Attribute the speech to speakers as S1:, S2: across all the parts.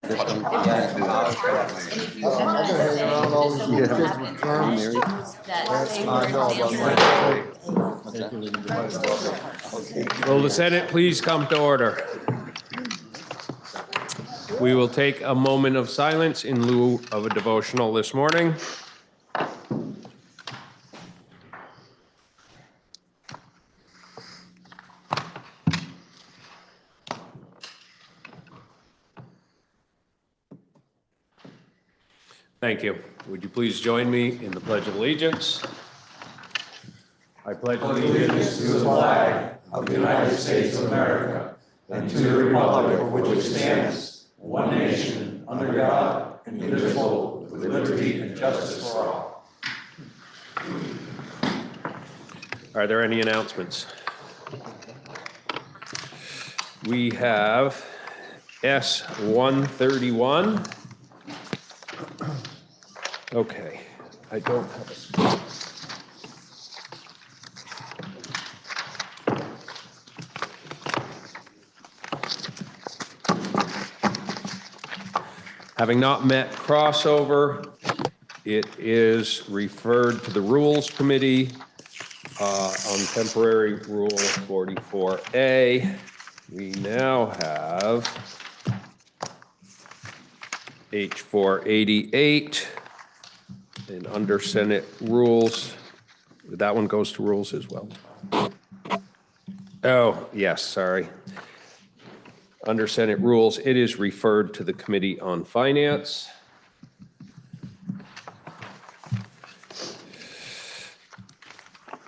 S1: Will the Senate please come to order? We will take a moment of silence in lieu of a devotional this morning. Thank you. Would you please join me in the Pledge of Allegiance? I pledge allegiance to the flag of the United States of America and to the republic for which it stands, one nation, under God, indivisible, with liberty and justice for all. Are there any announcements? We have S-131. Okay, I don't have a screen. Having not met crossover, it is referred to the Rules Committee on temporary Rule 44A. We now have H488 and under Senate rules. That one goes to rules as well. Oh, yes, sorry. Under Senate rules, it is referred to the Committee on Finance.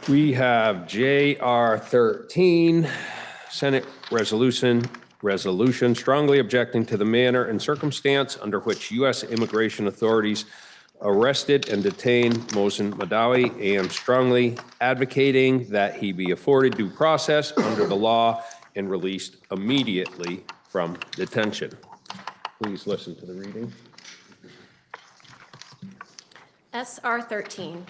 S1: We have JR 13, Senate resolution strongly objecting to the manner and circumstance under which U.S. immigration authorities arrested and detained Mohsen Madawi, and strongly advocating that he be afforded due process under the law and released immediately from detention. Please listen to the reading.
S2: SR 13.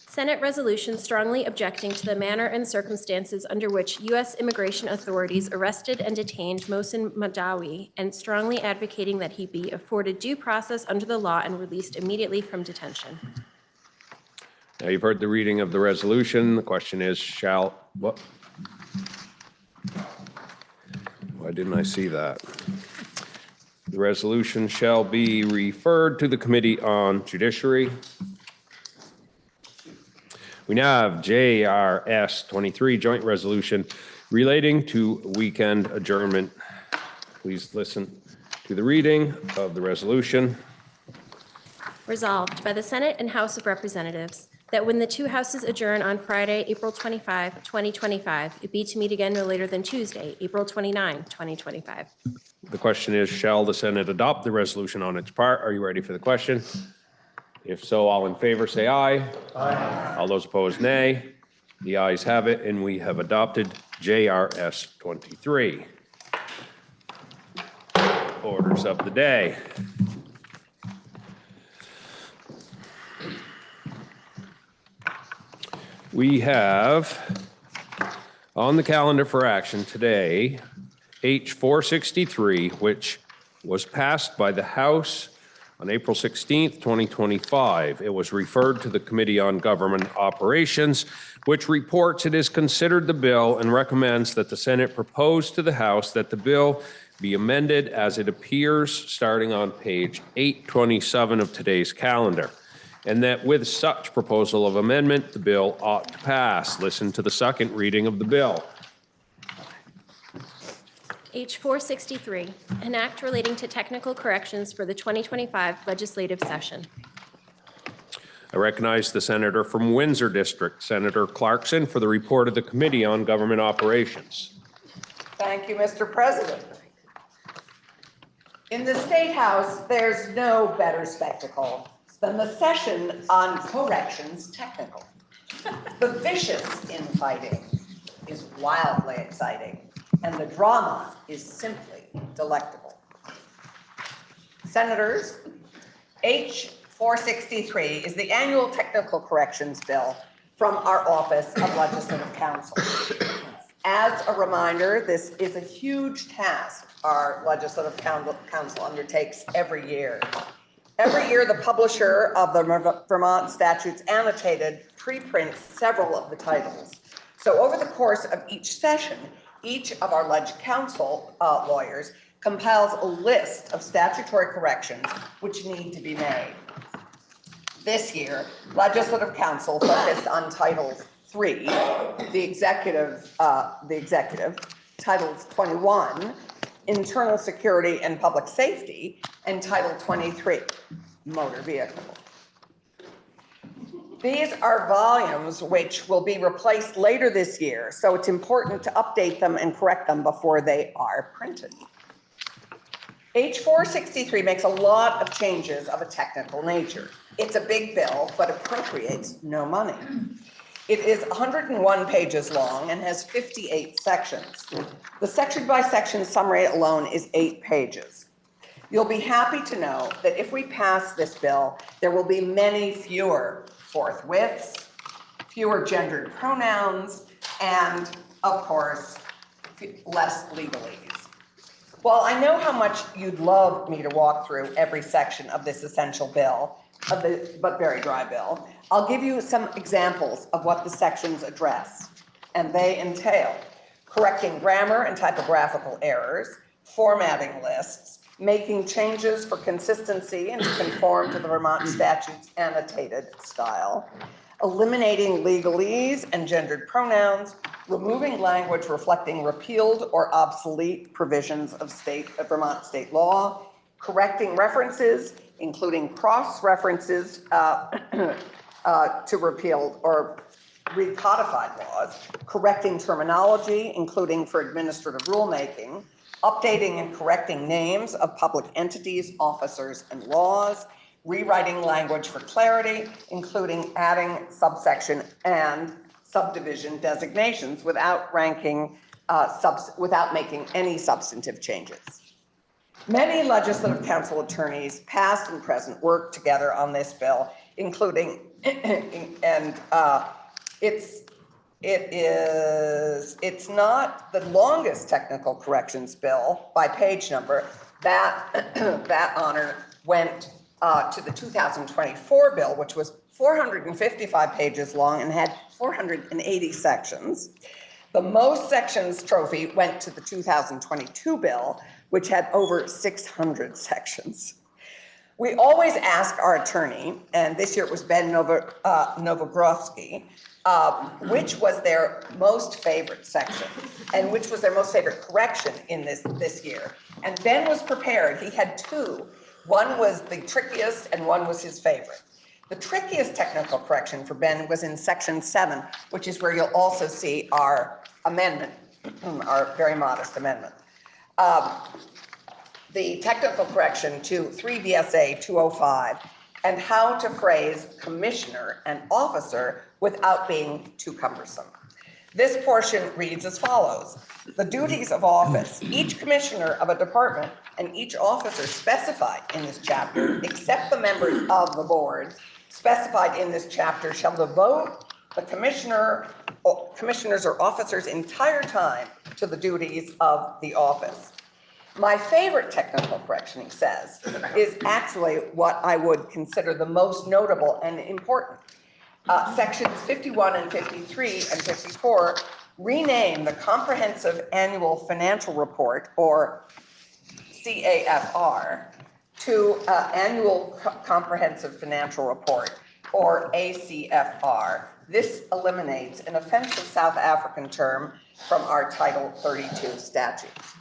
S2: Senate resolution strongly objecting to the manner and circumstances under which U.S. immigration authorities arrested and detained Mohsen Madawi, and strongly advocating that he be afforded due process under the law and released immediately from detention.
S1: Now you've heard the reading of the resolution. The question is, what? Why didn't I see that? The resolution shall be referred to the Committee on Judiciary. We now have JRS 23, joint resolution relating to weekend adjournment. Please listen to the reading of the resolution.
S2: Resolved by the Senate and House of Representatives that when the two houses adjourn on Friday, April 25, 2025, it be to meet again no later than Tuesday, April 29, 2025.
S1: The question is, shall the Senate adopt the resolution on its part? Are you ready for the question? If so, all in favor say aye. Aye. All those opposed, nay. The ayes have it, and we have adopted JRS 23. Orders of the day. We have on the calendar for action today H463, which was passed by the House on April 16th, 2025. It was referred to the Committee on Government Operations, which reports it has considered the bill and recommends that the Senate propose to the House that the bill be amended as it appears starting on page 827 of today's calendar, and that with such proposal of amendment, the bill ought to pass. Listen to the second reading of the bill.
S2: H463, an act relating to technical corrections for the 2025 legislative session.
S1: I recognize the senator from Windsor District, Senator Clarkson, for the report of the Committee on Government Operations.
S3: Thank you, Mr. President. In the State House, there's no better spectacle than the session on corrections technical. The vicious infighting is wildly exciting, and the drama is simply delectable. Senators, H463 is the annual technical corrections bill from our Office of Legislative Counsel. As a reminder, this is a huge task our Legislative Council undertakes every year. Every year, the publisher of the Vermont Statutes Annotated preprints several of the titles. So over the course of each session, each of our Leg Council lawyers compiles a list of statutory corrections which need to be made. This year, Legislative Council focused on Title 3, the executive, Title 21, Internal Security and Public Safety, and Title 23, Motor Vehicle. These are volumes which will be replaced later this year, so it's important to update them and correct them before they are printed. H463 makes a lot of changes of a technical nature. It's a big bill, but appropriates no money. It is 101 pages long and has 58 sections. The section-by-section summary alone is 8 pages. You'll be happy to know that if we pass this bill, there will be many fewer forthwiths, fewer gendered pronouns, and, of course, less legalese. While I know how much you'd love me to walk through every section of this essential bill, but very dry bill, I'll give you some examples of what the sections address, and they entail correcting grammar and typographical errors, formatting lists, making changes for consistency and to conform to the Vermont Statutes Annotated style, eliminating legalese and gendered pronouns, removing language reflecting repealed or obsolete provisions of Vermont state law, correcting references, including cross-references to repealed or recodified laws, correcting terminology, including for administrative rulemaking, updating and correcting names of public entities, officers, and laws, rewriting language for clarity, including adding subsection and subdivision designations without making any substantive changes. Many Legislative Council attorneys, past and present, work together on this bill, including, and it's not the longest technical corrections bill by page number. That honor went to the 2024 bill, which was 455 pages long and had 480 sections. The most sections trophy went to the 2022 bill, which had over 600 sections. We always ask our attorney, and this year it was Ben Novogrovsky, which was their most favorite section and which was their most favorite correction in this year. And Ben was prepared. He had 2. One was the trickiest and one was his favorite. The trickiest technical correction for Ben was in section 7, which is where you'll also see our amendment, our very modest amendment. The technical correction to 3 VSA 205 and how to phrase commissioner and officer without being too cumbersome. This portion reads as follows. The duties of office. Each commissioner of a department and each officer specified in this chapter, except the members of the board specified in this chapter, shall devote the commissioners or officer's entire time to the duties of the office. My favorite technical correction, he says, is actually what I would consider the most notable and important. Sections 51 and 53 and 54 rename the Comprehensive Annual Financial Report, or CAFR, to Annual Comprehensive Financial Report, or ACFR. This eliminates an offensive South African term from our Title 32 statutes.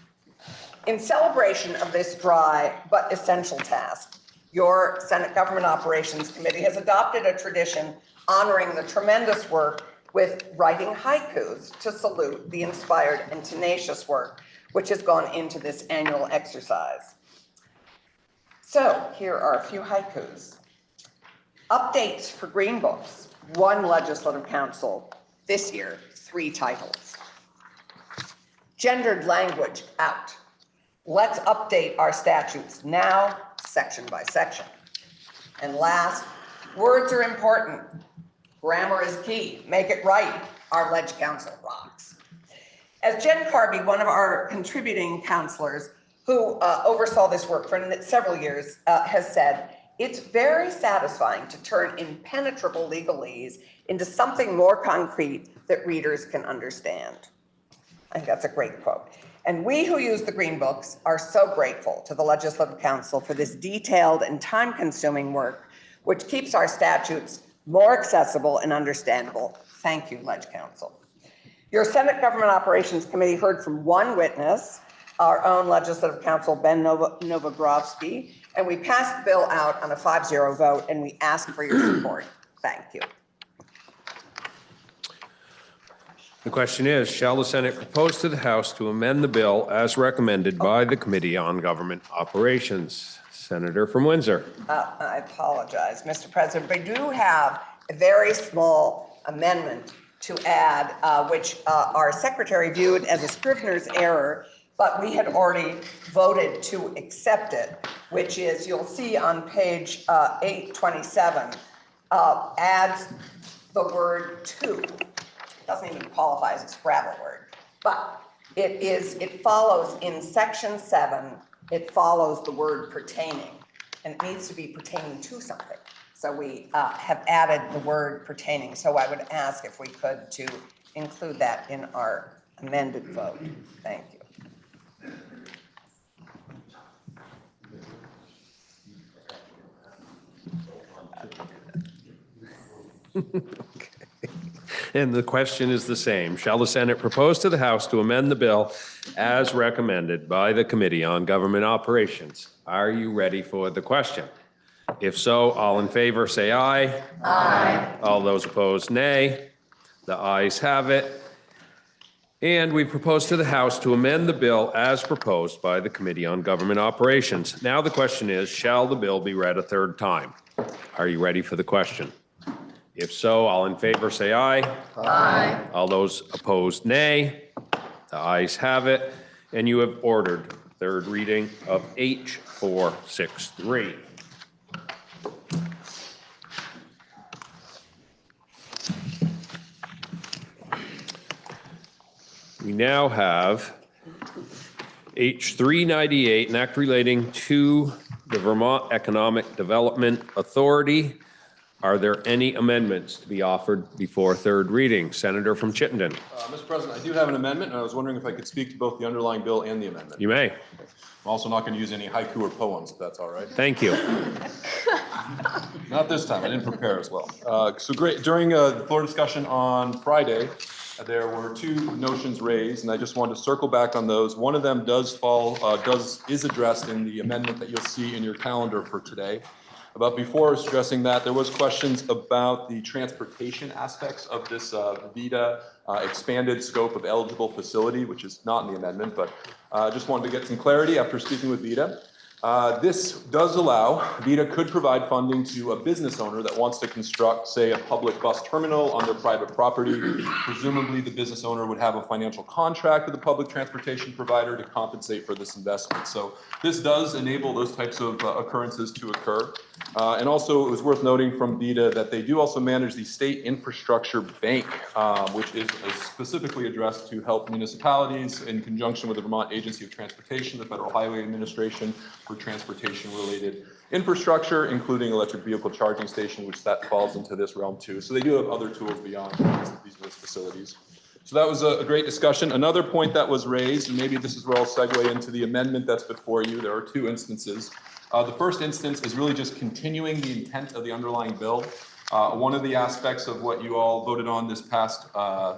S3: In celebration of this dry but essential task, your Senate Government Operations Committee has adopted a tradition honoring the tremendous work with writing haikus to salute the inspired and tenacious work which has gone into this annual exercise. So here are a few haikus. Updates for Green Books, 1 Legislative Council, this year, 3 titles. Gendered language out. Let's update our statutes now, section by section. And last, words are important. Grammar is key. Make it right. Our Leg Council rocks. As Jen Carby, one of our contributing counselors who oversaw this work for several years, has said, it's very satisfying to turn impenetrable legalese into something more concrete that readers can understand. I think that's a great quote. And we who use the Green Books are so grateful to the Legislative Council for this detailed and time-consuming work, which keeps our statutes more accessible and understandable. Thank you, Leg Council. Your Senate Government Operations Committee heard from one witness, our own Legislative Counsel, Ben Novogrovsky, and we passed the bill out on a 5-0 vote, and we ask for your support. Thank you.
S1: The question is, shall the Senate propose to the House to amend the bill as recommended by the Committee on Government Operations? Senator from Windsor.
S3: I apologize, Mr. President. We do have a very small amendment to add, which our secretary viewed as a Scrivener's error, but we had already voted to accept it, which is, you'll see on page 827, adds the word to. Doesn't even qualify as a Scrabble word, but it follows in section 7, it follows the word pertaining, and it needs to be pertaining to something. So we have added the word pertaining. So I would ask if we could to include that in our amended vote. Thank you.
S1: And the question is the same. Shall the Senate propose to the House to amend the bill as recommended by the Committee on Government Operations? Are you ready for the question? If so, all in favor say aye. Aye. All those opposed, nay. The ayes have it. And we propose to the House to amend the bill as proposed by the Committee on Government Operations. Now the question is, shall the bill be read a third time? Are you ready for the question? If so, all in favor say aye. Aye. All those opposed, nay. The ayes have it. And you have ordered third reading of H.463. We now have H.398, an act relating to the Vermont Economic Development Authority. Are there any amendments to be offered before third reading? Senator from Chittenden.
S4: Mr. President, I do have an amendment, and I was wondering if I could speak to both the underlying bill and the amendment.
S1: You may.
S4: I'm also not going to use any haiku or poems, if that's all right.
S1: Thank you.
S4: Not this time. I didn't prepare as well. So great. During the floor discussion on Friday, there were two notions raised, and I just wanted to circle back on those. One of them is addressed in the amendment that you'll see in your calendar for today. But before addressing that, there was questions about the transportation aspects of this VITA expanded scope of eligible facility, which is not in the amendment, but I just wanted to get some clarity after speaking with VITA. This does allow, VITA could provide funding to a business owner that wants to construct, say, a public bus terminal on their private property. Presumably, the business owner would have a financial contract with a public transportation provider to compensate for this investment. So this does enable those types of occurrences to occur. And also, it was worth noting from VITA that they do also manage the State Infrastructure Bank, which is specifically addressed to help municipalities in conjunction with the Vermont Agency of Transportation, the Federal Highway Administration, for transportation-related infrastructure, including electric vehicle charging station, which that falls into this realm too. So they do have other tools beyond these facilities. So that was a great discussion. Another point that was raised, and maybe this is where I'll segue into the amendment that's before you. There are two instances. The first instance is really just continuing the intent of the underlying bill. One of the aspects of what you all voted on this past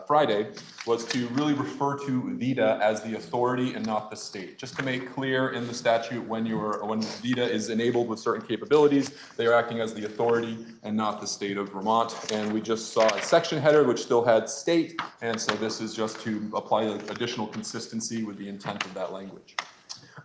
S4: Friday was to really refer to VITA as the authority and not the state. Just to make clear in the statute, when VITA is enabled with certain capabilities, they are acting as the authority and not the state of Vermont. And we just saw a section header which still had state, and so this is just to apply additional consistency with the intent of that language.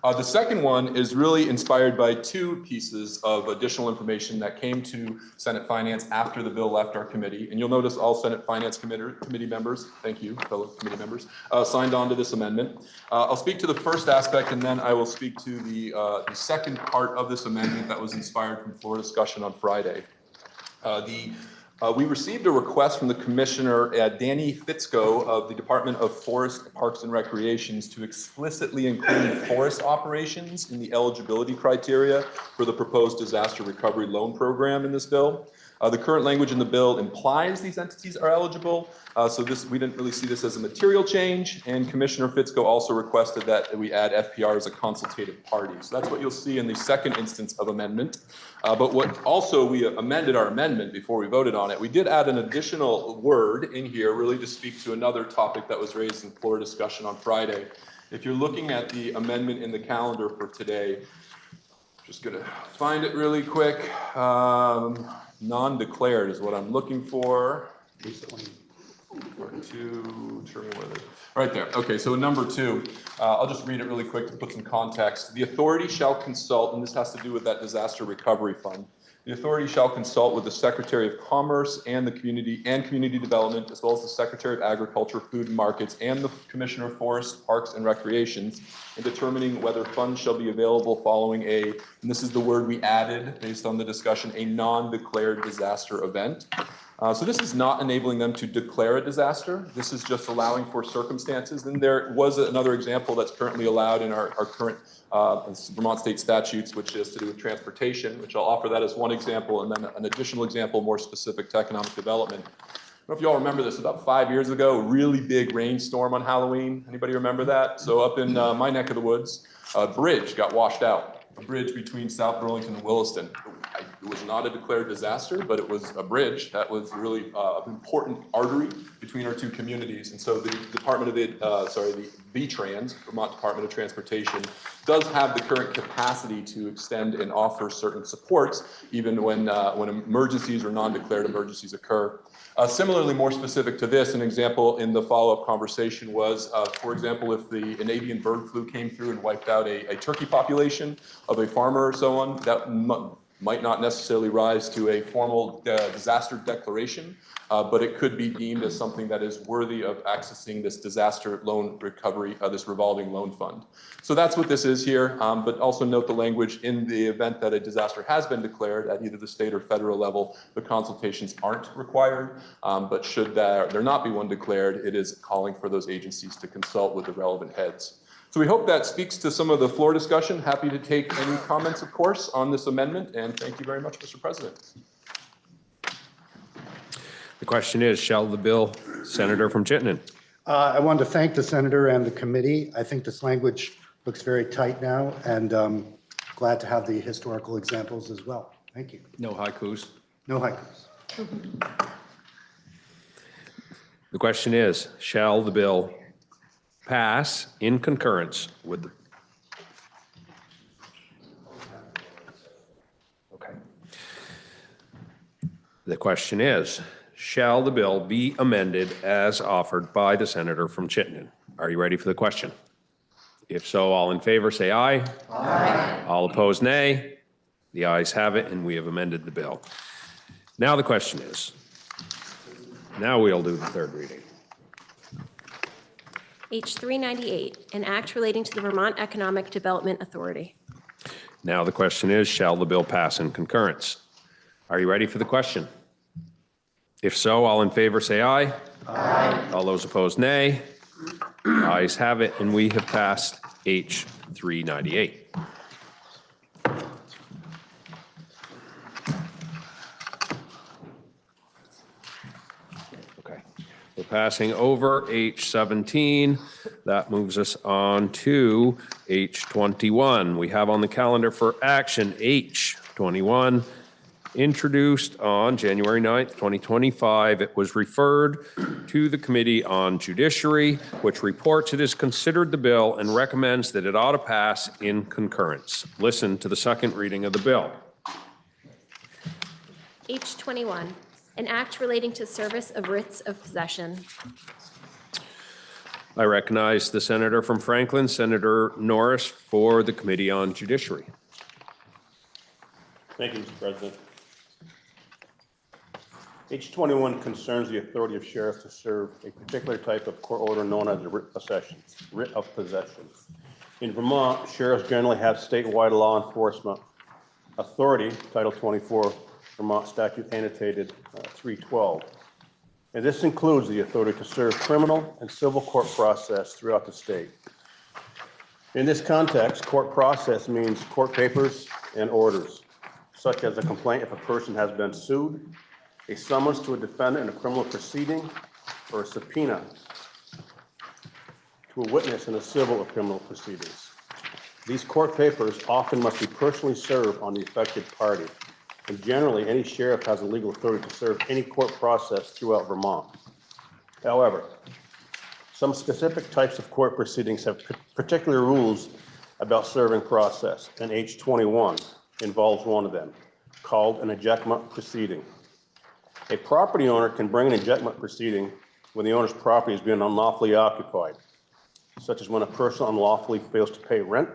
S4: The second one is really inspired by two pieces of additional information that came to Senate Finance after the bill left our committee. And you'll notice all Senate Finance committee members, thank you, fellow committee members, signed on to this amendment. I'll speak to the first aspect, and then I will speak to the second part of this amendment that was inspired from floor discussion on Friday. The We received a request from the Commissioner, Danny Fitzko of the Department of Forest, Parks and Recreations to explicitly include forest operations in the eligibility criteria for the proposed disaster recovery loan program in this bill. The current language in the bill implies these entities are eligible, so we didn't really see this as a material change, and Commissioner Fitzko also requested that we add FPR as a consultative party. So that's what you'll see in the second instance of amendment. But what also we amended our amendment before we voted on it, we did add an additional word in here really to speak to another topic that was raised in floor discussion on Friday. If you're looking at the amendment in the calendar for today, just gonna find it really quick. Non-declared is what I'm looking for. Right there. Okay, so number 2, I'll just read it really quick to put some context. The authority shall consult, and this has to do with that disaster recovery fund. The authority shall consult with the Secretary of Commerce and the Community Development, as well as the Secretary of Agriculture, Food and Markets, and the Commissioner of Forest, Parks and Recreations in determining whether funds shall be available following and this is the word we added based on the discussion, a non-declared disaster event. So this is not enabling them to declare a disaster. This is just allowing for circumstances. And there was another example that's currently allowed in our current Vermont state statutes, which has to do with transportation, which I'll offer that as one example, and then an additional example more specific to economic development. I don't know if you all remember this, about 5 years ago, a really big rainstorm on Halloween. Anybody remember that? So up in my neck of the woods, a bridge got washed out, a bridge between South Burlington and Williston. It was not a declared disaster, but it was a bridge that was really an important artery between our two communities. And so the the VTrans, Vermont Department of Transportation, does have the current capacity to extend and offer certain supports, even when emergencies or non-declared emergencies occur. Similarly, more specific to this, an example in the follow-up conversation was, for example, if an avian bird flu came through and wiped out a turkey population of a farmer or so on, that might not necessarily rise to a formal disaster declaration, but it could be deemed as something that is worthy of accessing this disaster loan recovery, this revolving loan fund. So that's what this is here, but also note the language in the event that a disaster has been declared at either the state or federal level, the consultations aren't required, but should there not be one declared, it is calling for those agencies to consult with the relevant heads. So we hope that speaks to some of the floor discussion. Happy to take any comments, of course, on this amendment, and thank you very much, Mr. President.
S1: The question is, shall the bill, Senator from Chittenden?
S5: I wanted to thank the senator and the committee. I think this language looks very tight now, and glad to have the historical examples as well. Thank you.
S1: No haikus.
S5: No haikus.
S1: The question is, shall the bill pass in concurrence with the... Okay. The question is, shall the bill be amended as offered by the senator from Chittenden? Are you ready for the question? If so, all in favor say aye. Aye. All opposed, nay. The ayes have it, and we have amended the bill. Now the question is, now we'll do the third reading.
S2: H 398, an act relating to the Vermont Economic Development Authority.
S1: Now the question is, shall the bill pass in concurrence? Are you ready for the question? If so, all in favor say aye. Aye. All those opposed, nay. Ayes have it, and we have passed H 398. Okay, we're passing over H 17. That moves us on to H 21. We have on the calendar for action H 21. Introduced on January 9th, 2025. It was referred to the Committee on Judiciary, which reports it has considered the bill and recommends that it ought to pass in concurrence. Listen to the second reading of the bill.
S2: H 21, an act relating to service of writs of possession.
S1: I recognize the senator from Franklin, Senator Norris, for the Committee on Judiciary.
S6: Thank you, Mr. President. H 21 concerns the authority of sheriffs to serve a particular type of court order known as a writ of possession. In Vermont, sheriffs generally have statewide law enforcement authority, Title 24 Vermont statute annotated 312. And this includes the authority to serve criminal and civil court process throughout the state. In this context, court process means court papers and orders, such as a complaint if a person has been sued, a summons to a defendant in a criminal proceeding, or a subpoena to a witness in a civil or criminal proceedings. These court papers often must be personally served on the affected party, and generally, any sheriff has a legal authority to serve any court process throughout Vermont. However, some specific types of court proceedings have particular rules about serving process, and H21 involves one of them, called an ejectment proceeding. A property owner can bring an ejectment proceeding when the owner's property is being unlawfully occupied, such as when a person unlawfully fails to pay rent,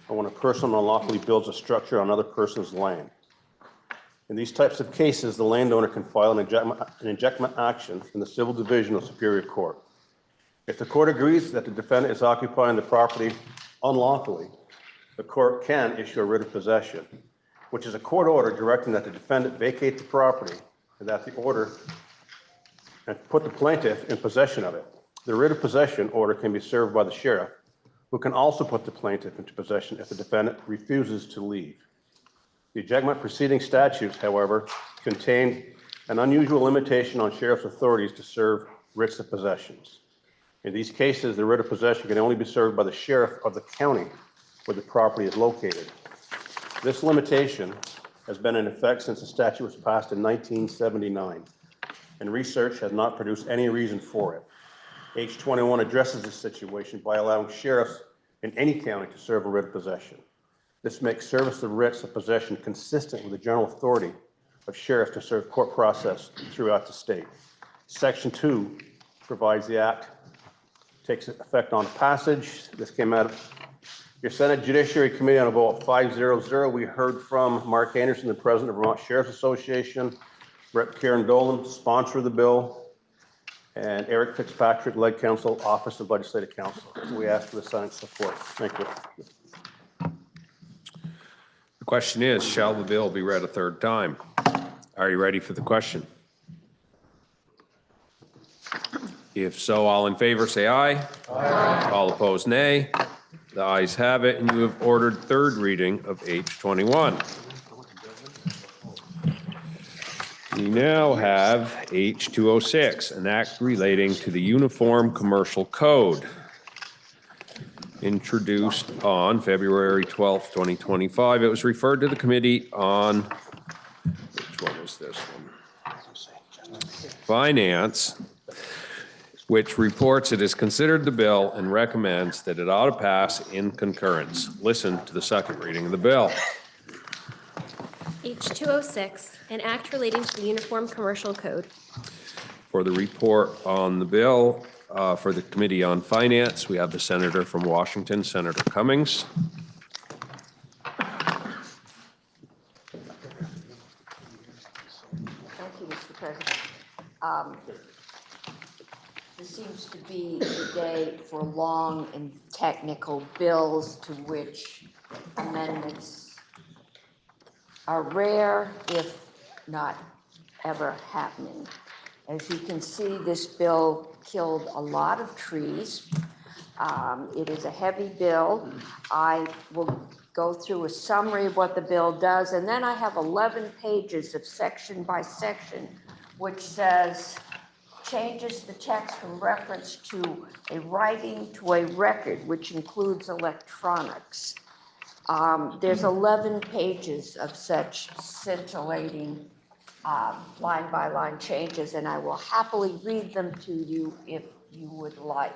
S6: or when a person unlawfully builds a structure on another person's land. In these types of cases, the landowner can file an ejectment action in the Civil Division of Superior Court. If the court agrees that the defendant is occupying the property unlawfully, the court can issue a writ of possession, which is a court order directing that the defendant vacate the property and that the order and put the plaintiff in possession of it. The writ of possession order can be served by the sheriff, who can also put the plaintiff into possession if the defendant refuses to leave. The ejectment proceeding statutes, however, contain an unusual limitation on sheriff's authorities to serve writs of possessions. In these cases, the writ of possession can only be served by the sheriff of the county where the property is located. This limitation has been in effect since the statute was passed in 1979, and research has not produced any reason for it. H21 addresses this situation by allowing sheriffs in any county to serve a writ of possession. This makes service of writs of possession consistent with the general authority of sheriffs to serve court process throughout the state. Section 2 provides the act takes effect on passage. This came out of your Senate Judiciary Committee on a vote 500. We heard from Mark Anderson, the president of Vermont Sheriff's Association, Rep. Karen Dolan, sponsor of the bill, and Eric Fitzpatrick, lead counsel, Office of Legislative Counsel. We ask for the Senate support. Thank you.
S1: The question is, shall the bill be read a third time? Are you ready for the question? If so, all in favor, say aye. Aye. All opposed, nay. The ayes have it, and you have ordered third reading of H21. We now have H206, an act relating to the Uniform Commercial Code, introduced on February 12th, 2025. It was referred to the committee on, which one is this one? Finance, which reports it has considered the bill and recommends that it ought to pass in concurrence. Listen to the second reading of the bill.
S2: H206, an act relating to the Uniform Commercial Code.
S1: For the report on the bill for the Committee on Finance, we have the senator from Washington, Senator Cummings.
S7: Thank you, Mr. President. This seems to be the day for long and technical bills to which amendments are rare, if not ever happening. As you can see, this bill killed a lot of trees. It is a heavy bill. I will go through a summary of what the bill does, and then I have 11 pages of section by section, which says changes the text from reference to a writing to a record, which includes electronics. There's 11 pages of such scintillating line by line changes, and I will happily read them to you if you would like.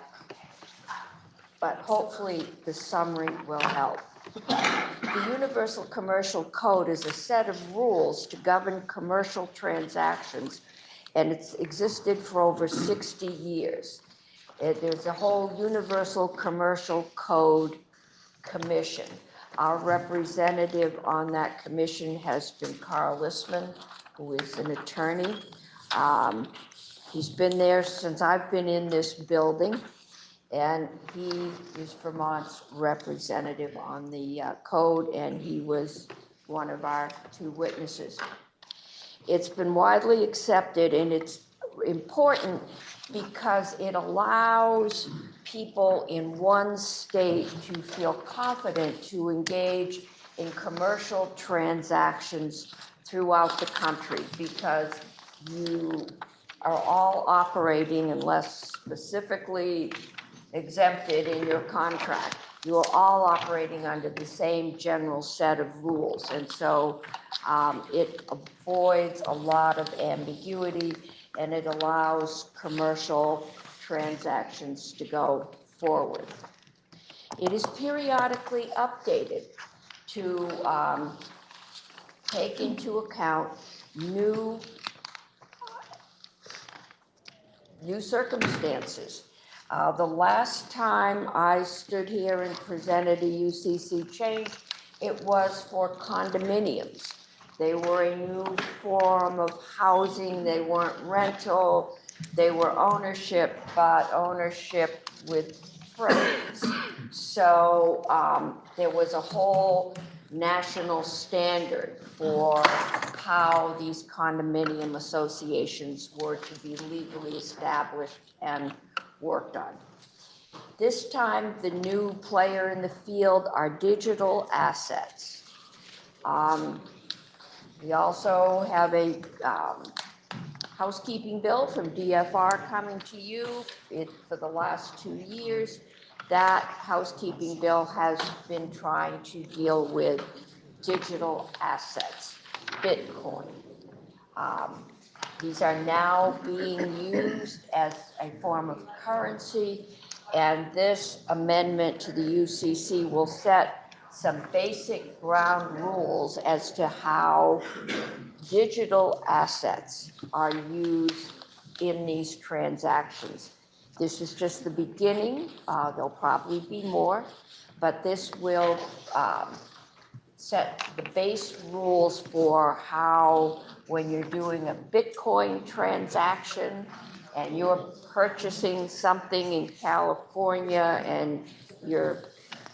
S7: But hopefully the summary will help. The Universal Commercial Code is a set of rules to govern commercial transactions, and it's existed for over 60 years. There's a whole Universal Commercial Code Commission. Our representative on that commission has been Carl Listman, who is an attorney. He's been there since I've been in this building, and he is Vermont's representative on the code, and he was one of our two witnesses. It's been widely accepted, and it's important because it allows people in one state to feel confident to engage in commercial transactions throughout the country, because you are all operating, unless specifically exempted in your contract, you are all operating under the same general set of rules. And so it avoids a lot of ambiguity, and it allows commercial transactions to go forward. It is periodically updated to take into account new circumstances. The last time I stood here and presented a UCC change, it was for condominiums. They were a new form of housing. They weren't rental. They were ownership, but ownership with friends. So there was a whole national standard for how these condominium associations were to be legally established and worked on. This time, the new player in the field are digital assets. We also have a housekeeping bill from DFR coming to you for the last 2 years. That housekeeping bill has been trying to deal with digital assets, Bitcoin. These are now being used as a form of currency, and this amendment to the UCC will set some basic ground rules as to how digital assets are used in these transactions. This is just the beginning. There'll probably be more, but this will set the base rules for how, when you're doing a Bitcoin transaction and you're purchasing something in California and you're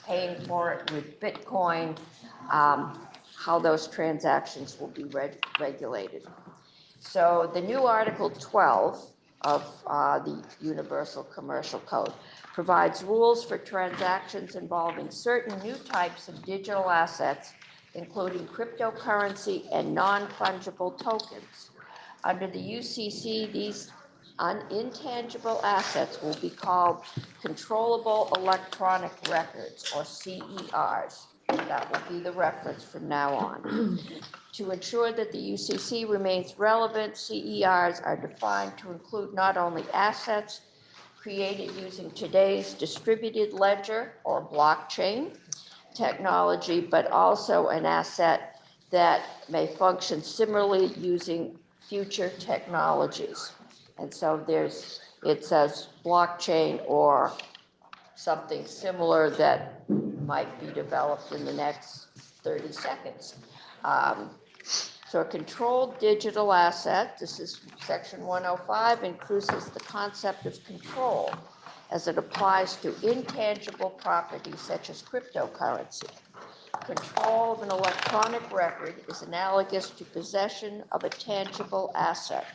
S7: paying for it with Bitcoin, how those transactions will be regulated. So the new Article 12 of the Universal Commercial Code provides rules for transactions involving certain new types of digital assets, including cryptocurrency and non-fungible tokens. Under the UCC, these intangible assets will be called controllable electronic records, or CERs. That will be the reference from now on. To ensure that the UCC remains relevant, CERs are defined to include not only assets created using today's distributed ledger or blockchain technology, but also an asset that may function similarly using future technologies. And so it says blockchain or something similar that might be developed in the next 30 seconds. So a controlled digital asset, this is section 105, includes the concept of control as it applies to intangible properties such as cryptocurrency. Control of an electronic record is analogous to possession of a tangible asset.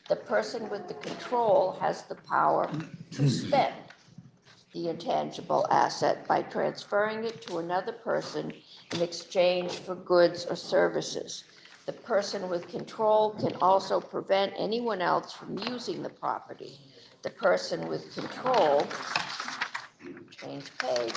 S7: The person with the control has the power to spend the intangible asset by transferring it to another person in exchange for goods or services. The person with control can also prevent anyone else from using the property. The person with control, change page,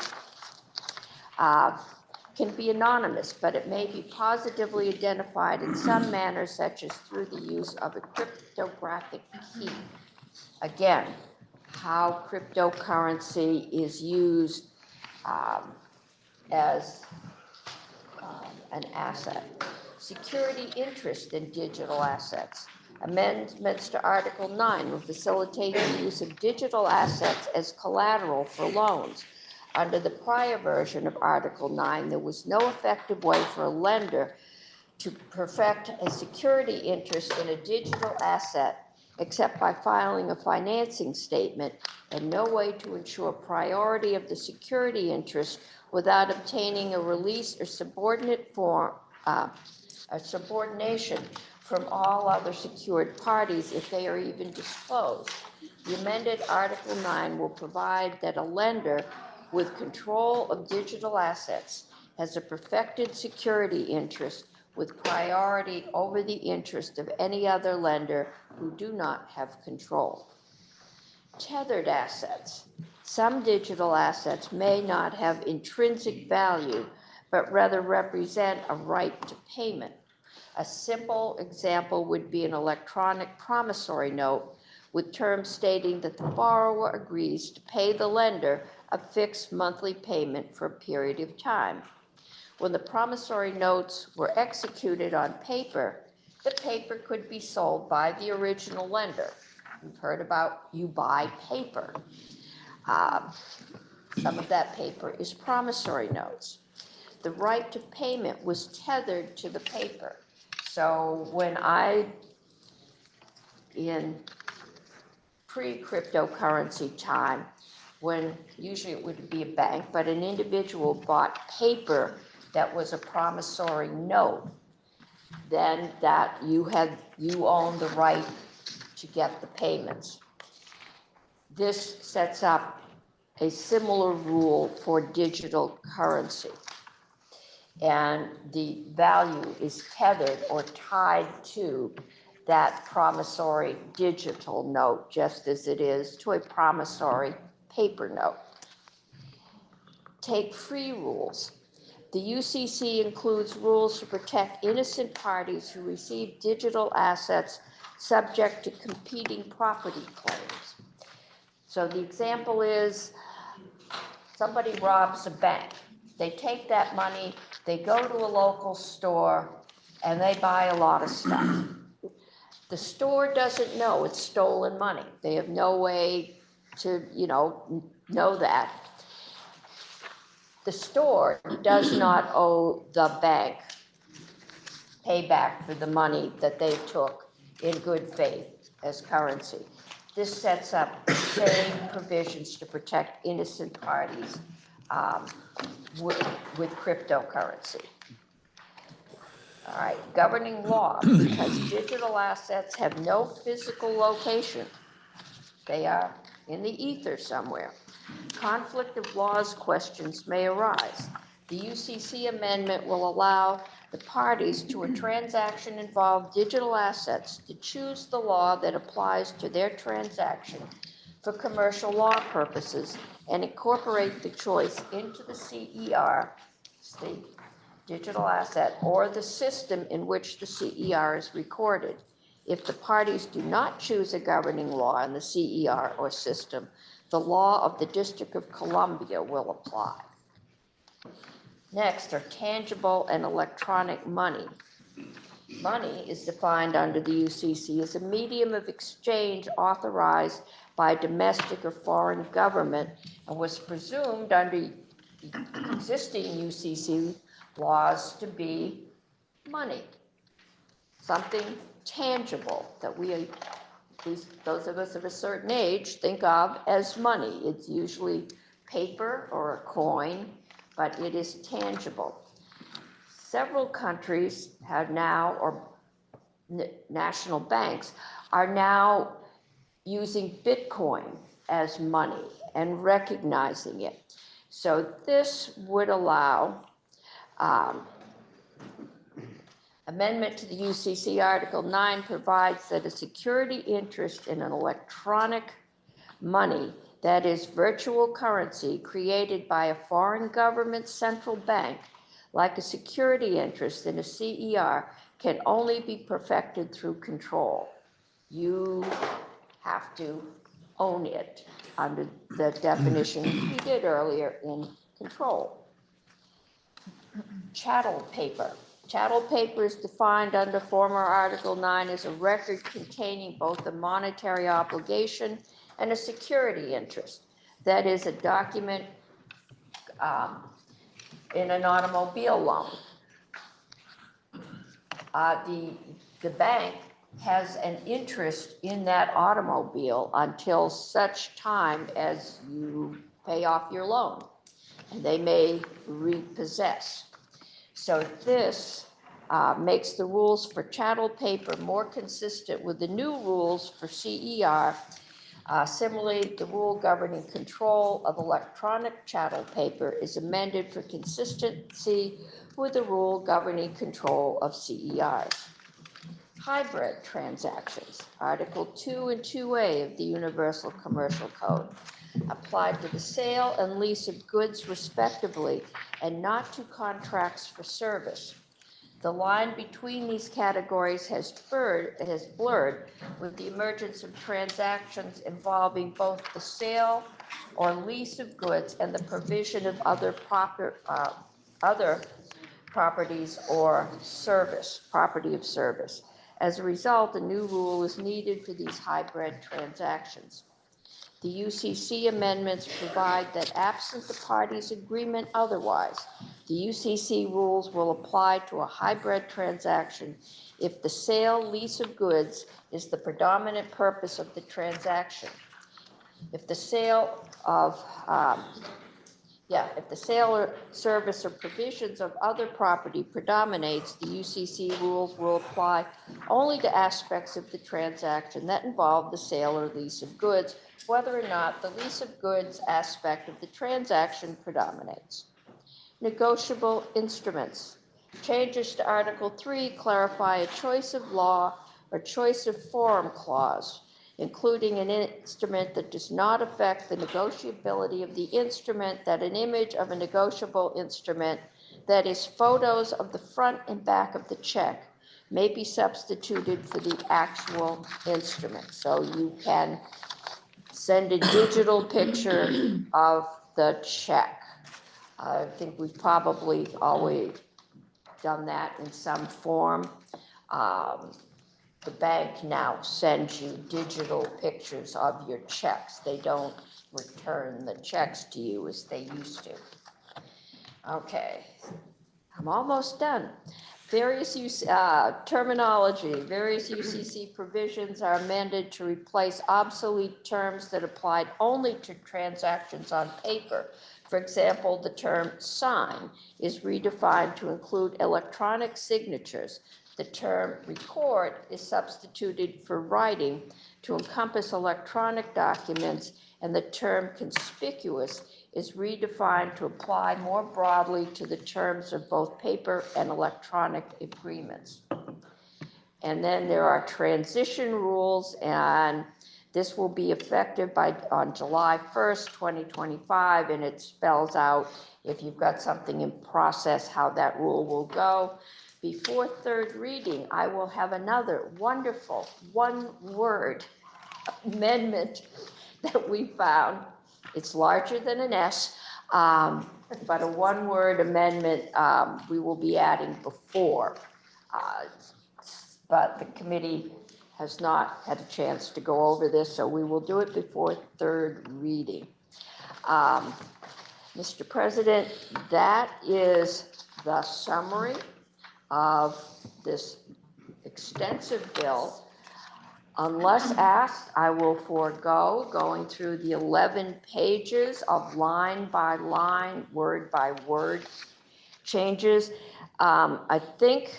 S7: can be anonymous, but it may be positively identified in some manner, such as through the use of a cryptographic key. Again, how cryptocurrency is used as an asset. Security interest in digital assets. Amendments to Article 9 will facilitate the use of digital assets as collateral for loans. Under the prior version of Article 9, there was no effective way for a lender to perfect a security interest in a digital asset except by filing a financing statement, and no way to ensure priority of the security interest without obtaining a release or subordinate form a subordination from all other secured parties if they are even disclosed. The amended Article 9 will provide that a lender with control of digital assets has a perfected security interest with priority over the interest of any other lender who do not have control. Tethered assets. Some digital assets may not have intrinsic value, but rather represent a right to payment. A simple example would be an electronic promissory note with terms stating that the borrower agrees to pay the lender a fixed monthly payment for a period of time. When the promissory notes were executed on paper, the paper could be sold by the original lender. We've heard about you buy paper. Some of that paper is promissory notes. The right to payment was tethered to the paper. So when in pre-cryptocurrency time, when usually it would be a bank, but an individual bought paper that was a promissory note, then that you own the right to get the payments. This sets up a similar rule for digital currency. And the value is tethered or tied to that promissory digital note, just as it is to a promissory paper note. Take free rules. The UCC includes rules to protect innocent parties who receive digital assets subject to competing property claims. So the example is somebody robs a bank. They take that money, they go to a local store, and they buy a lot of stuff. The store doesn't know it's stolen money. They have no way to, know that. The store does not owe the bank payback for the money that they took in good faith as currency. This sets up the same provisions to protect innocent parties with cryptocurrency. All right, governing law, because digital assets have no physical location. They are in the ether somewhere. Conflict of laws questions may arise. The UCC amendment will allow the parties to a transaction involve digital assets to choose the law that applies to their transaction for commercial law purposes and incorporate the choice into the CER, the digital asset, or the system in which the CER is recorded. If the parties do not choose a governing law in the CER or system, the law of the District of Columbia will apply. Next are tangible and electronic money. Money is defined under the UCC as a medium of exchange authorized by a domestic or foreign government and was presumed under existing UCC laws to be money, something tangible that we, at least those of us of a certain age, think of as money. It's usually paper or a coin, but it is tangible. Several countries have now, or national banks, are now using Bitcoin as money and recognizing it. So this would allow amendment to the UCC Article 9 provides that a security interest in an electronic money that is virtual currency created by a foreign government central bank, like a security interest in a CER, can only be perfected through control. You have to own it under the definition we did earlier in control. Chattel paper. Chattel paper is defined under former Article 9 as a record containing both a monetary obligation and a security interest. That is a document in an automobile loan. The bank has an interest in that automobile until such time as you pay off your loan, and they may repossess. So this makes the rules for chattel paper more consistent with the new rules for CER. Similarly, the rule governing control of electronic chattel paper is amended for consistency with the rule governing control of CERs. Hybrid transactions, Article 2 and 2A of the Universal Commercial Code, apply to the sale and lease of goods respectively and not to contracts for service. The line between these categories has blurred with the emergence of transactions involving both the sale or lease of goods and the provision of other properties or property of service. As a result, a new rule is needed for these hybrid transactions. The UCC amendments provide that absent the parties' agreement otherwise, the UCC rules will apply to a hybrid transaction if the sale, lease of goods is the predominant purpose of the transaction. If the sale of if the sale or service or provisions of other property predominates, the UCC rules will apply only to aspects of the transaction that involve the sale or lease of goods, whether or not the lease of goods aspect of the transaction predominates. Negotiable instruments. Changes to Article 3 clarify a choice of law or choice of forum clause, including an instrument that does not affect the negotiability of the instrument, that an image of a negotiable instrument, that is, photos of the front and back of the check, may be substituted for the actual instrument. So you can send a digital picture of the check. I think we've probably always done that in some form. The bank now sends you digital pictures of your checks. They don't return the checks to you as they used to. Okay, I'm almost done. Various terminology, various UCC provisions are amended to replace obsolete terms that applied only to transactions on paper. For example, the term sign is redefined to include electronic signatures. The term record is substituted for writing to encompass electronic documents, and the term conspicuous is redefined to apply more broadly to the terms of both paper and electronic agreements. And then there are transition rules, and this will be effective on July 1st, 2025, and it spells out, if you've got something in process, how that rule will go. Before third reading, I will have another wonderful one-word amendment that we found. It's larger than an S, but a one-word amendment we will be adding before. But the committee has not had a chance to go over this, so we will do it before third reading. Mr. President, that is the summary of this extensive bill. Unless asked, I will forego going through the 11 pages of line by line, word by word changes. I think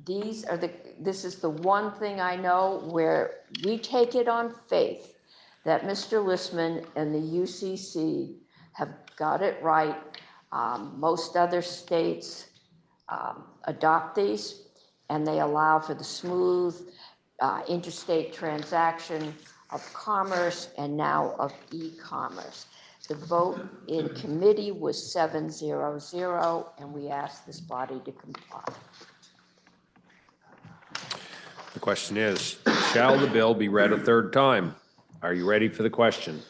S7: this is the one thing I know where we take it on faith that Mr. Listman and the UCC have got it right. Most other states adopt these, and they allow for the smooth interstate transaction of commerce and now of e-commerce. The vote in committee was 7-0-0, and we ask this body to comply.
S1: The question is, shall the bill be read a third time? Are you ready for the question?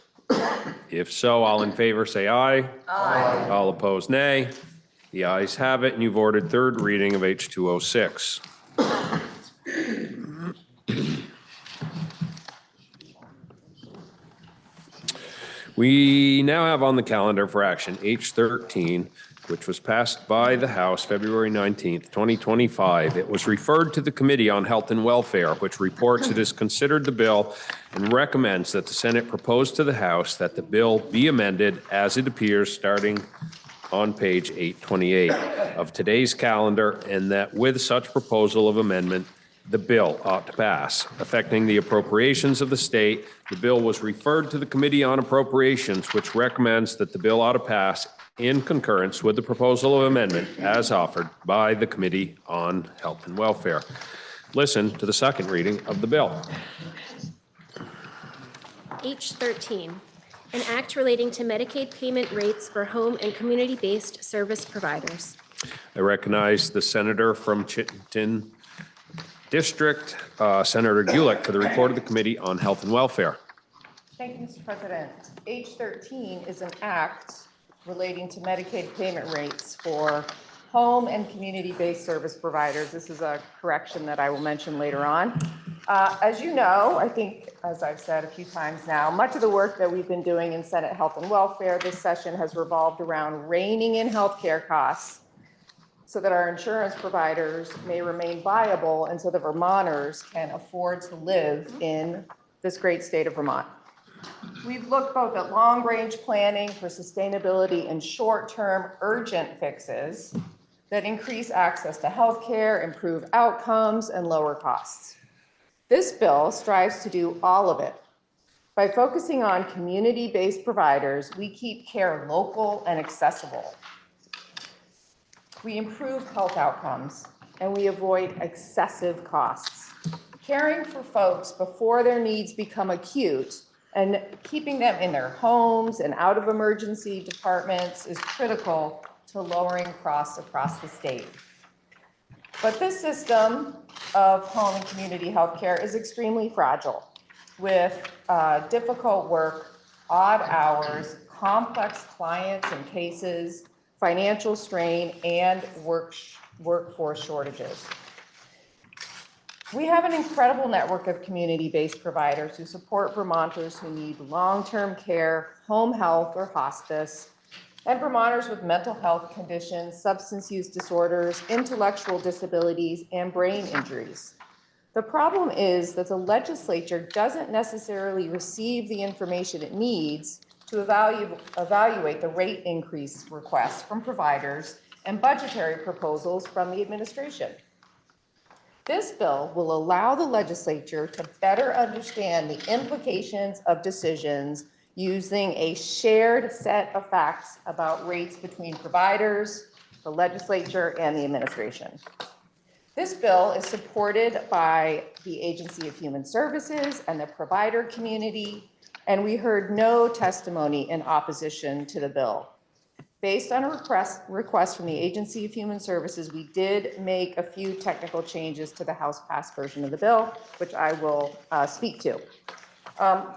S1: If so, all in favor say aye. Aye. All opposed, nay. The ayes have it, and you've ordered third reading of H206. We now have on the calendar for action H13, which was passed by the House February 19th, 2025. It was referred to the Committee on Health and Welfare, which reports it has considered the bill and recommends that the Senate propose to the House that the bill be amended as it appears starting on page 828 of today's calendar, and that with such proposal of amendment, the bill ought to pass. Affecting the appropriations of the state, the bill was referred to the Committee on Appropriations, which recommends that the bill ought to pass in concurrence with the proposal of amendment as offered by the Committee on Health and Welfare. Listen to the second reading of the bill.
S2: H13, an act relating to Medicaid payment rates for home and community-based service providers.
S1: I recognize the senator from Chittenden District, Senator Gulick, for the report of the Committee on Health and Welfare.
S8: Thank you, Mr. President. H13 is an act relating to Medicaid payment rates for home and community-based service providers. This is a correction that I will mention later on. As you know, I think, as I've said a few times now, much of the work that we've been doing in Senate Health and Welfare this session has revolved around reining in healthcare costs so that our insurance providers may remain viable and so that Vermonters can afford to live in this great state of Vermont. We've looked both at long-range planning for sustainability and short-term urgent fixes that increase access to healthcare, improve outcomes, and lower costs. This bill strives to do all of it. By focusing on community-based providers, we keep care local and accessible. We improve health outcomes, and we avoid excessive costs. Caring for folks before their needs become acute and keeping them in their homes and out of emergency departments is critical to lowering costs across the state. But this system of home and community healthcare is extremely fragile, with difficult work, odd hours, complex clients and cases, financial strain, and workforce shortages. We have an incredible network of community-based providers who support Vermonters who need long-term care, home health, or hospice, and Vermonters with mental health conditions, substance use disorders, intellectual disabilities, and brain injuries. The problem is that the legislature doesn't necessarily receive the information it needs to evaluate the rate increase requests from providers and budgetary proposals from the administration. This bill will allow the legislature to better understand the implications of decisions using a shared set of facts about rates between providers, the legislature, and the administration. This bill is supported by the Agency of Human Services and the provider community, and we heard no testimony in opposition to the bill. Based on a request from the Agency of Human Services, we did make a few technical changes to the House-passed version of the bill, which I will speak to.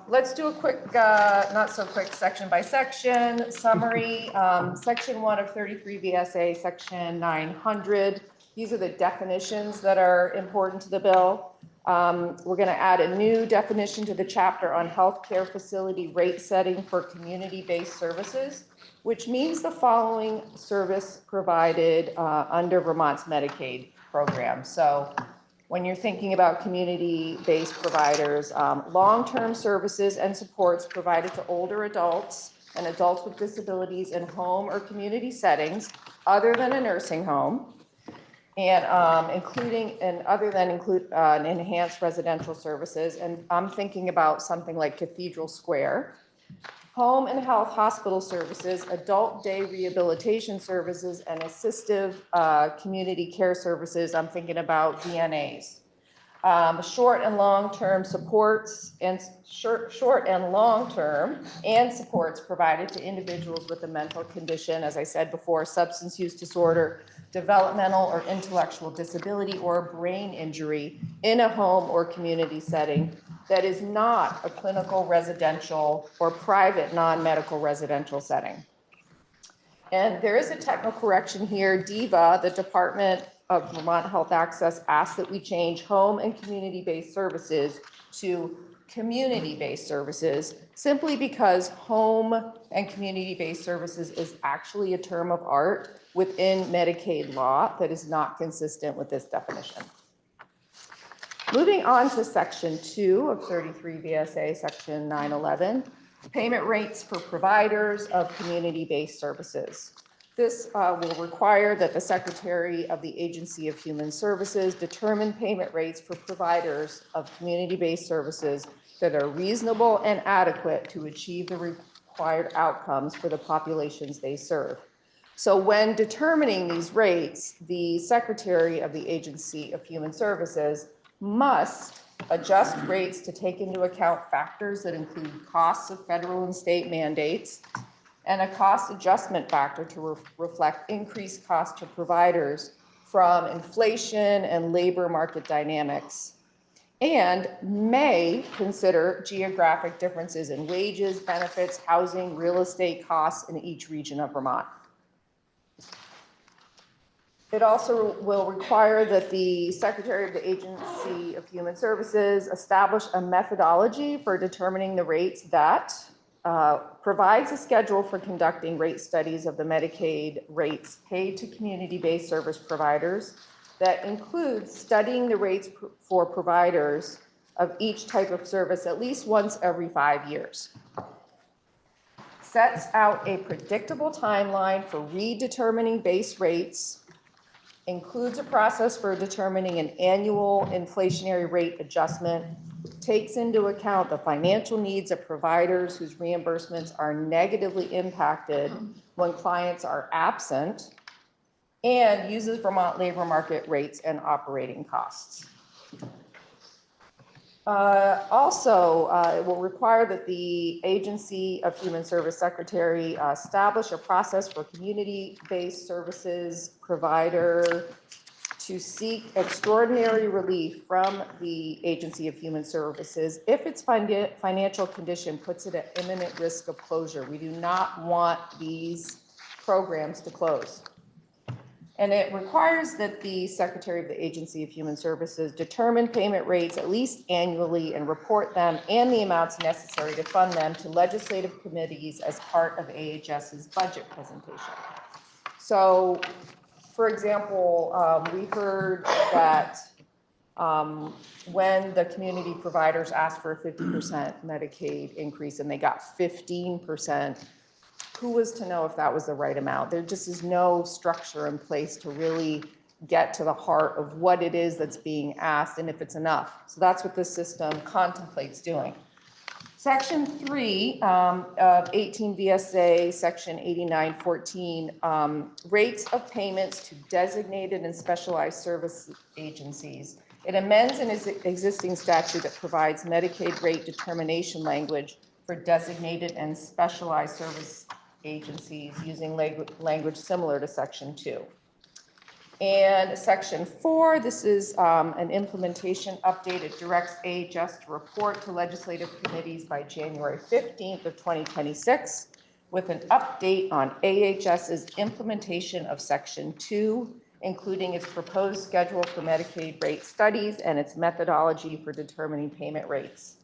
S8: Let's do a quick, not so quick, section by section summary. Section 1 of 33 VSA, section 900. These are the definitions that are important to the bill. We're going to add a new definition to the chapter on healthcare facility rate setting for community-based services, which means the following service provided under Vermont's Medicaid program. So when you're thinking about community-based providers, long-term services and supports provided to older adults and adults with disabilities in home or community settings other than a nursing home, and include enhanced residential services. And I'm thinking about something like Cathedral Square. Home and health hospital services, adult day rehabilitation services, and assistive community care services. I'm thinking about VNAs. Short and long-term supports and short and long-term and supports provided to individuals with a mental condition, as I said before, substance use disorder, developmental or intellectual disability, or brain injury in a home or community setting that is not a clinical residential or private non-medical residential setting. And there is a technical correction here. DEVA, the Department of Vermont Health Access, asked that we change home and community-based services to community-based services, simply because home and community-based services is actually a term of art within Medicaid law that is not consistent with this definition. Moving on to section 2 of 33 VSA, section 911, payment rates for providers of community-based services. This will require that the Secretary of the Agency of Human Services determine payment rates for providers of community-based services that are reasonable and adequate to achieve the required outcomes for the populations they serve. So when determining these rates, the Secretary of the Agency of Human Services must adjust rates to take into account factors that include costs of federal and state mandates, and a cost adjustment factor to reflect increased costs to providers from inflation and labor market dynamics, and may consider geographic differences in wages, benefits, housing, real estate costs in each region of Vermont. It also will require that the Secretary of the Agency of Human Services establish a methodology for determining the rates that provides a schedule for conducting rate studies of the Medicaid rates paid to community-based service providers that includes studying the rates for providers of each type of service at least once every 5 years. Sets out a predictable timeline for redetermining base rates, includes a process for determining an annual inflationary rate adjustment, takes into account the financial needs of providers whose reimbursements are negatively impacted when clients are absent, and uses Vermont labor market rates and operating costs. It will require that the Agency of Human Service Secretary establish a process for community-based services provider to seek extraordinary relief from the Agency of Human Services if its financial condition puts it at imminent risk of closure. We do not want these programs to close. And it requires that the Secretary of the Agency of Human Services determine payment rates at least annually and report them and the amounts necessary to fund them to legislative committees as part of AHS's budget presentation. So, for example, we heard that when the community providers asked for a 50% Medicaid increase and they got 15%, who was to know if that was the right amount? There just is no structure in place to really get to the heart of what it is that's being asked and if it's enough. So that's what this system contemplates doing. Section 3 of 18 VSA, Section 8914, rates of payments to designated and specialized service agencies. It amends an existing statute that provides Medicaid rate determination language for designated and specialized service agencies using language similar to Section 2. And Section 4, this is an implementation update. It directs AHS to report to legislative committees by January 15th of 2026 with an update on AHS's implementation of Section 2, including its proposed schedule for Medicaid rate studies and its methodology for determining payment rates.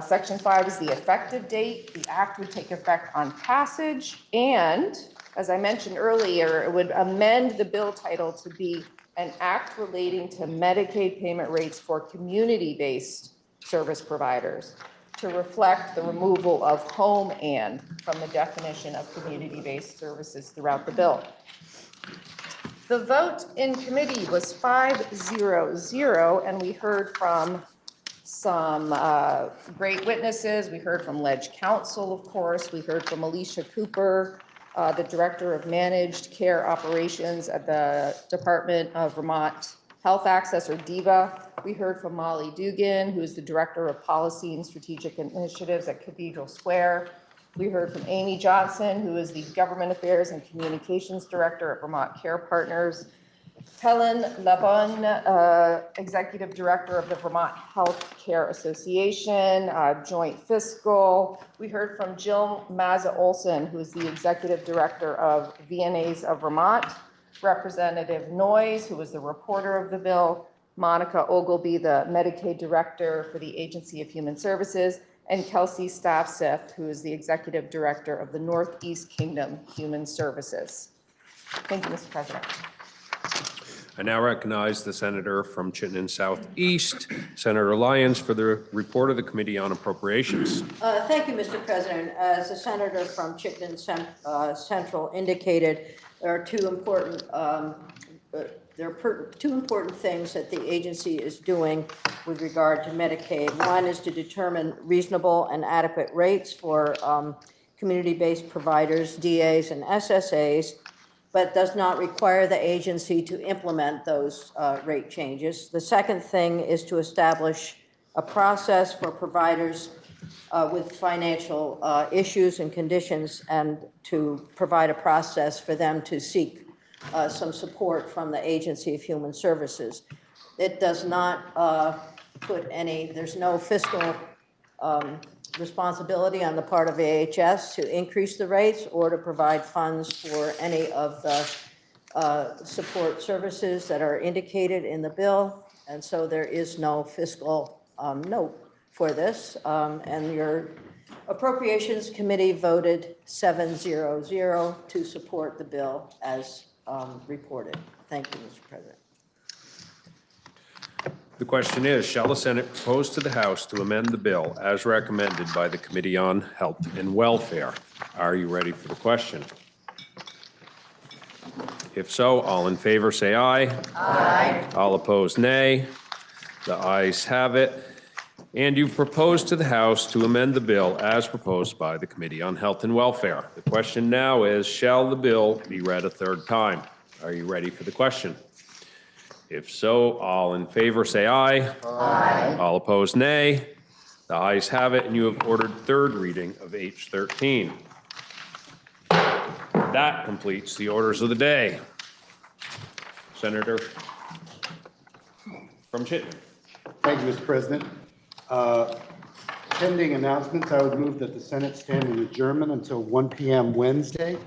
S8: Section 5 is the effective date. The act would take effect on passage, and as I mentioned earlier, it would amend the bill title to be an act relating to Medicaid payment rates for community-based service providers to reflect the removal of home and from the definition of community-based services throughout the bill. The vote in committee was 5-0-0, and we heard from some great witnesses. We heard from Ledge Council, of course. We heard from Alicia Cooper, the Director of Managed Care Operations at the Department of Vermont Health Access, or DEVA. We heard from Molly Dugan, who is the Director of Policy and Strategic Initiatives at Cathedral Square. We heard from Amy Johnson, who is the Government Affairs and Communications Director at Vermont Care Partners. Helen Labonne, Executive Director of the Vermont Health Care Association, Joint Fiscal. We heard from Jill Mazza Olson, who is the Executive Director of VNAs of Vermont, Representative Noyes, who was the reporter of the bill, Monica Ogilvie, the Medicaid Director for the Agency of Human Services, and Kelsey Staffseth, who is the Executive Director of the Northeast Kingdom Human Services. Thank you, Mr. President.
S1: I now recognize the senator from Chittenden Southeast, Senator Lyons, for the report of the Committee on Appropriations.
S9: Thank you, Mr. President. As the senator from Chittenden Central indicated, there are two important things that the agency is doing with regard to Medicaid. One is to determine reasonable and adequate rates for community-based providers, DAs, and SSAs, but does not require the agency to implement those rate changes. The second thing is to establish a process for providers with financial issues and conditions, and to provide a process for them to seek some support from the Agency of Human Services. It does not there's no fiscal responsibility on the part of AHS to increase the rates or to provide funds for any of the support services that are indicated in the bill. And so there is no fiscal note for this. And your Appropriations Committee voted 7-0-0 to support the bill as reported. Thank you, Mr. President.
S1: The question is, shall the Senate propose to the House to amend the bill as recommended by the Committee on Health and Welfare? Are you ready for the question? If so, all in favor say aye. Aye. All opposed, nay. The ayes have it. And you've proposed to the House to amend the bill as proposed by the Committee on Health and Welfare. The question now is, shall the bill be read a third time? Are you ready for the question? If so, all in favor say aye. Aye. All opposed, nay. The ayes have it, and you have ordered third reading of H13. That completes the orders of the day. Senator from Chittenden.
S5: Thank you, Mr. President. Pending announcements, I would move that the Senate stand in adjournment until 1 p.m. Wednesday,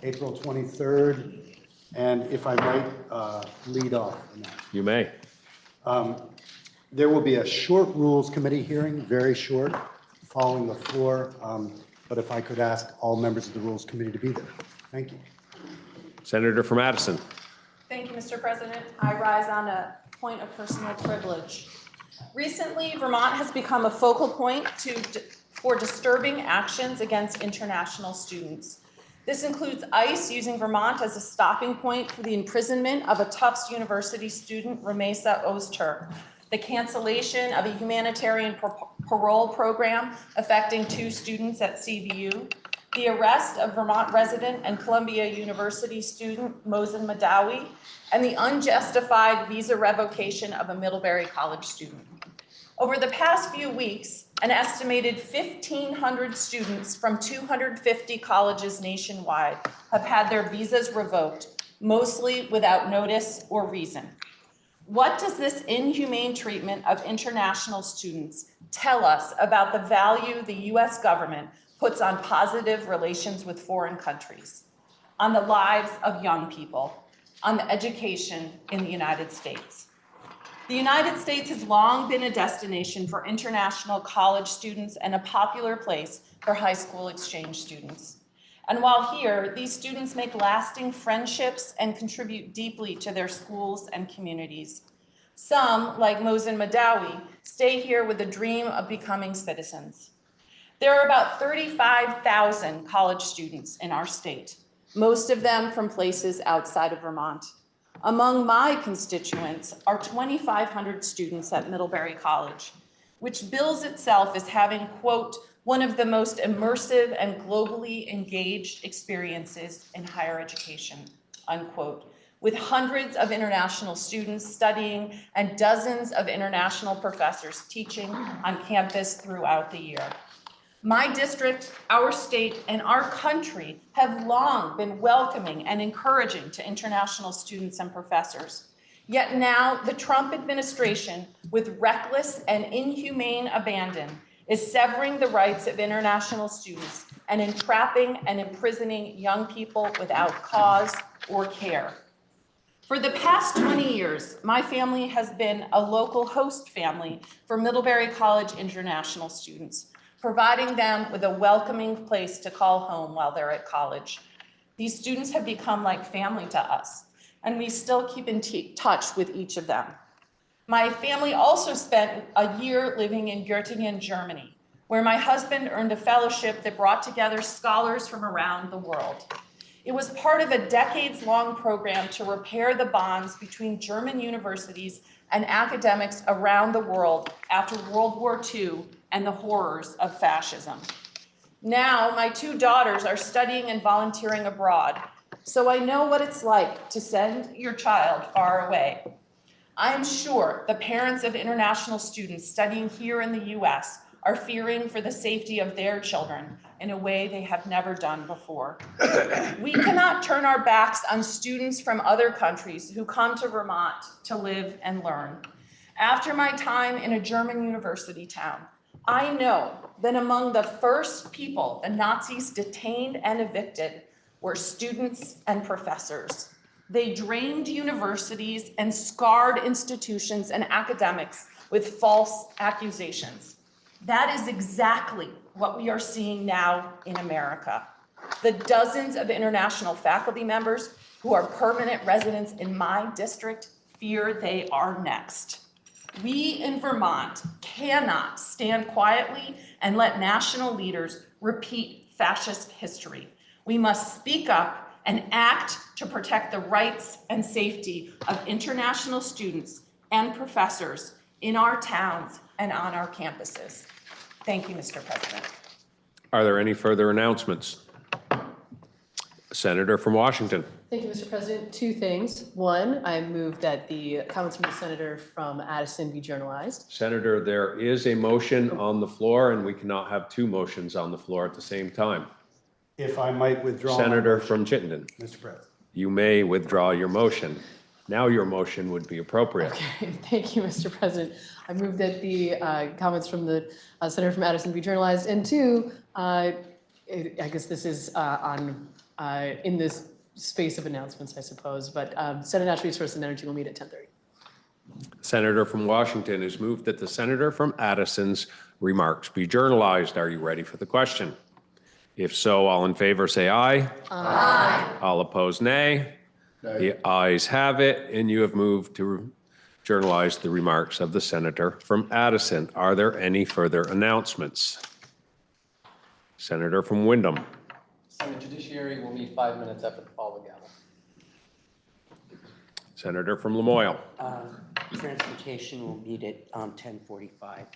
S5: April 23rd. And if I might lead off.
S1: You may.
S5: There will be a short Rules Committee hearing, very short, following the floor. But if I could ask all members of the Rules Committee to be there. Thank you.
S1: Senator from Madison.
S10: Thank you, Mr. President. I rise on a point of personal privilege. Recently, Vermont has become a focal point for disturbing actions against international students. This includes ICE using Vermont as a stopping point for the imprisonment of a Tufts University student, Ramesa Ozturk, the cancellation of a humanitarian parole program affecting 2 students at CVU, the arrest of Vermont resident and Columbia University student Mohsen Madawi, and the unjustified visa revocation of a Middlebury College student. Over the past few weeks, an estimated 1,500 students from 250 colleges nationwide have had their visas revoked, mostly without notice or reason. What does this inhumane treatment of international students tell us about the value the U.S. government puts on positive relations with foreign countries, on the lives of young people, on the education in the United States? The United States has long been a destination for international college students and a popular place for high school exchange students. And while here, these students make lasting friendships and contribute deeply to their schools and communities. Some, like Mohsen Madawi, stay here with a dream of becoming citizens. There are about 35,000 college students in our state, most of them from places outside of Vermont. Among my constituents are 2,500 students at Middlebury College, which bills itself as having, quote, one of the most immersive and globally engaged experiences in higher education, unquote, with hundreds of international students studying and dozens of international professors teaching on campus throughout the year. My district, our state, and our country have long been welcoming and encouraging to international students and professors. Yet now the Trump administration, with reckless and inhumane abandon, is severing the rights of international students and entrapping and imprisoning young people without cause or care. For the past 20 years, my family has been a local host family for Middlebury College international students, providing them with a welcoming place to call home while they're at college. These students have become like family to us, and we still keep in touch with each of them. My family also spent a year living in Göttingen, Germany, where my husband earned a fellowship that brought together scholars from around the world. It was part of a decades-long program to repair the bonds between German universities and academics around the world after World War II and the horrors of fascism. Now, my 2 daughters are studying and volunteering abroad, so I know what it's like to send your child far away. I am sure the parents of international students studying here in the US are fearing for the safety of their children in a way they have never done before. We cannot turn our backs on students from other countries who come to Vermont to live and learn. After my time in a German university town, I know that among the first people the Nazis detained and evicted were students and professors. They drained universities and scarred institutions and academics with false accusations. That is exactly what we are seeing now in America. The dozens of international faculty members who are permanent residents in my district fear they are next. We in Vermont cannot stand quietly and let national leaders repeat fascist history. We must speak up and act to protect the rights and safety of international students and professors in our towns and on our campuses. Thank you, Mr. President.
S1: Are there any further announcements? Senator from Washington.
S11: Thank you, Mr. President. 2 things. 1, I move that the comments from the senator from Addison be journalized.
S1: Senator, there is a motion on the floor, and we cannot have 2 motions on the floor at the same time.
S5: If I might withdraw. my
S1: Senator
S5: motion,
S1: from Chittenden,
S5: Mr. President.
S1: you may withdraw your motion. Now your motion would be appropriate.
S11: Okay, thank you, Mr. President. I move that the comments from the senator from Addison be journalized. And 2, I guess this is in this space of announcements, I suppose, but Senate Natural Resources and Energy will meet at 10:30.
S1: Senator from Washington has moved that the senator from Addison's remarks be journalized. Are you ready for the question? If so, all in favor say aye. Aye. All opposed, nay. The ayes have it, and you have moved to journalize the remarks of the senator from Addison. Are there any further announcements? Senator from Windham.
S12: Senate Judiciary will meet 5 minutes after the call of the gavel.
S1: Senator from Lamoille.
S13: Transportation will meet at 10:45.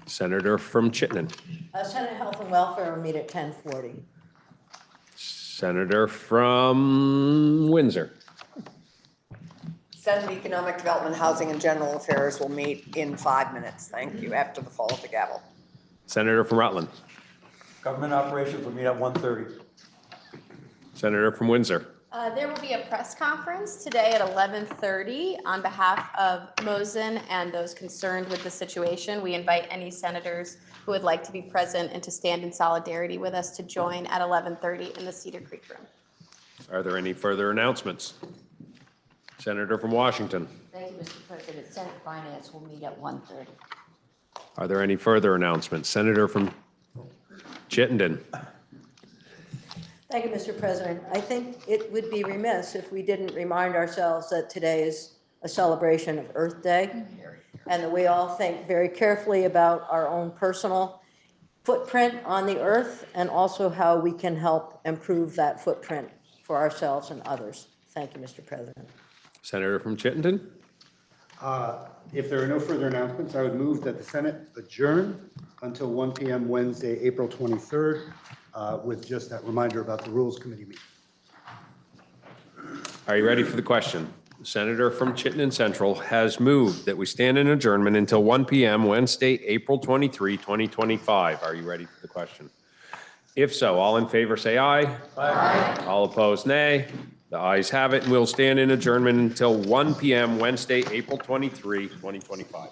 S1: Senator from Chittenden.
S9: Senate Health and Welfare will meet at 10:40.
S1: Senator from Windsor.
S3: Senate Economic Development, Housing and General Affairs will meet in 5 minutes. Thank you, after the fall of the gavel.
S1: Senator from Rutland.
S14: Government operations will meet at 1:30.
S1: Senator from Windsor.
S2: There will be a press conference today at 11:30 on behalf of Mosen and those concerned with the situation. We invite any senators who would like to be present and to stand in solidarity with us to join at 11:30 in the Cedar Creek room.
S1: Are there any further announcements? Senator from Washington.
S7: Thank you, Mr. President. Senate Finance will meet at 1:30.
S1: Are there any further announcements? Senator from Chittenden.
S9: Thank you, Mr. President. I think it would be remiss if we didn't remind ourselves that today is a celebration of Earth Day, and that we all think very carefully about our own personal footprint on the earth, and also how we can help improve that footprint for ourselves and others. Thank you, Mr. President.
S1: Senator from Chittenden.
S5: If there are no further announcements, I would move that the Senate adjourn until 1 p.m. Wednesday, April 23rd, with just that reminder about the Rules Committee meeting.
S1: Are you ready for the question? The senator from Chittenden Central has moved that we stand in adjournment until 1 p.m. Wednesday, April 23, 2025. Are you ready for the question? If so, all in favor say aye. Aye. All opposed, nay. The ayes have it, and we'll stand in adjournment until 1 p.m. Wednesday, April 23, 2025.